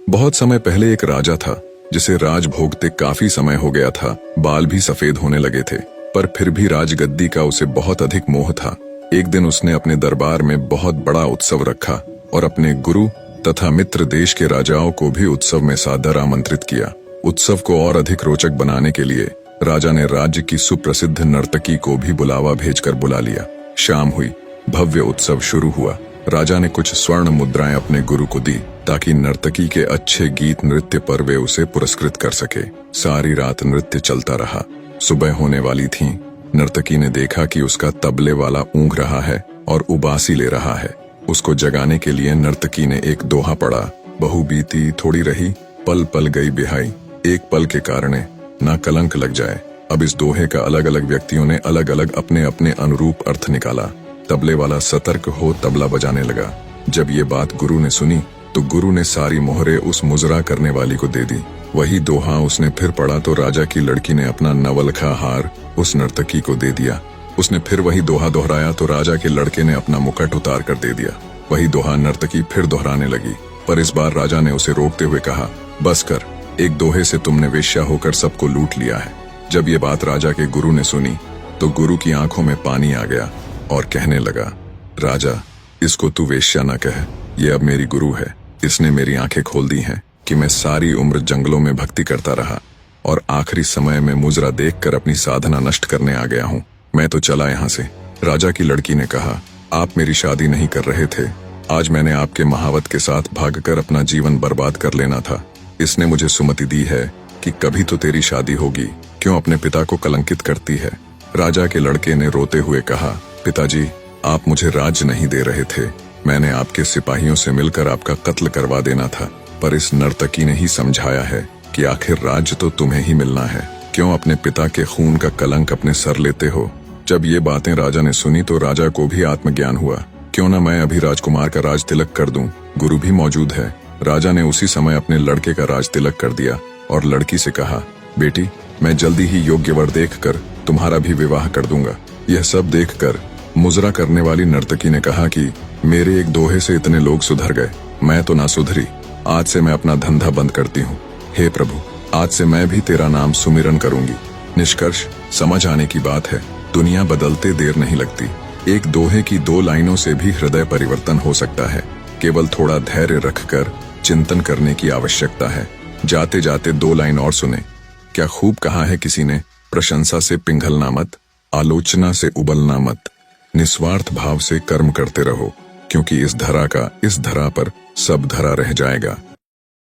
बहुत समय पहले एक राजा था जिसे राज भोगते काफी समय हो गया था। बाल भी सफेद होने लगे थे, पर फिर भी राजगद्दी का उसे बहुत अधिक मोह था। एक दिन उसने अपने दरबार में बहुत बड़ा उत्सव रखा और अपने गुरु तथा मित्र देश के राजाओं को भी उत्सव में सादर आमंत्रित किया। उत्सव को और अधिक रोचक बनाने के लिए राजा ने राज्य की सुप्रसिद्ध नर्तकी को भी बुलावा भेजकर बुला लिया। शाम हुई, भव्य उत्सव शुरू हुआ। राजा ने कुछ स्वर्ण मुद्राएं अपने गुरु को दी ताकि नर्तकी के अच्छे गीत नृत्य पर वे उसे पुरस्कृत कर सके। सारी रात नृत्य चलता रहा। सुबह होने वाली थी। नर्तकी ने देखा कि उसका तबले वाला ऊँघ रहा है और उबासी ले रहा है। उसको जगाने के लिए नर्तकी ने एक दोहा पढ़ा। बहू बीती थोड़ी रही, पल पल गई बिहाई, एक पल के कारणे ना कलंक लग जाए। अब इस दोहे का अलग अलग व्यक्तियों ने अलग अलग अपने अपने अनुरूप अर्थ निकाला। तबले वाला सतर्क हो तबला बजाने लगा। जब ये बात गुरु ने सुनी तो गुरु ने सारी मोहरे उस मुजरा करने वाली को दे दी। वही दोहा उसने फिर पढ़ा तो राजा की लड़की ने अपना नवलखा हार उस नर्तकी को दे दिया। उसने फिर वही दोहा दोहराया तो राजा के लड़के ने अपना मुकुट उतार कर दे दिया। वही दोहा नर्तकी फिर दोहराने लगी, पर इस बार राजा ने उसे रोकते हुए कहा, बस कर, एक दोहे से तुमने वेश्या होकर सबको लूट लिया है। जब ये बात राजा के गुरु ने सुनी तो गुरु की आंखों में पानी आ गया और कहने लगा, राजा, इसको तू वेश्या न कह, ये अब मेरी गुरु है। इसने मेरी आंखें खोल दी हैं कि मैं सारी उम्र जंगलों में भक्ति करता रहा और आखिरी समय में मुजरा देखकर अपनी साधना नष्ट करने आ गया हूँ। मैं तो चला यहाँ से। राजा की लड़की ने कहा, आप मेरी शादी नहीं कर रहे थे। आज मैंने आपके महावत के साथ भागकर अपना जीवन बर्बाद कर लेना था। इसने मुझे सुमति दी है कि कभी तो तेरी शादी होगी। क्यों अपने पिता को कलंकित करती है? राजा के लड़के ने रोते हुए कहा, पिताजी, आप मुझे राज्य नहीं दे रहे थे। मैंने आपके सिपाहियों से मिलकर आपका कत्ल करवा देना था, पर इस नर्तकी ने ही समझाया है कि आखिर राज्य तो तुम्हें ही मिलना है। क्यों अपने पिता के खून का कलंक अपने सर लेते हो? जब ये बातें राजा ने सुनी तो राजा को भी आत्मज्ञान हुआ। क्यों न मैं अभी राजकुमार का राज तिलक कर दूं? गुरु भी मौजूद है। राजा ने उसी समय अपने लड़के का राज तिलक कर दिया और लड़की से कहा, बेटी, मैं जल्दी ही योग्य वर देखकर तुम्हारा भी विवाह कर दूंगा। यह सब देखकर मुजरा करने वाली नर्तकी ने कहा कि मेरे एक दोहे से इतने लोग सुधर गए, मैं तो ना सुधरी। आज से मैं अपना धंधा बंद करती हूँ। हे प्रभु, आज से मैं भी तेरा नाम सुमिरन करूंगी। निष्कर्ष समझ आने की बात है, दुनिया बदलते देर नहीं लगती। एक दोहे की 2 लाइनों से भी हृदय परिवर्तन हो सकता है। केवल थोड़ा धैर्य रखकर चिंतन करने की आवश्यकता है। जाते जाते 2 लाइन और सुने। क्या खूब कहा है किसी ने, प्रशंसा से पिघलना मत, आलोचना से उबलना मत, निस्वार्थ भाव से कर्म करते रहो, क्योंकि इस धरा पर सब धरा रह जाएगा।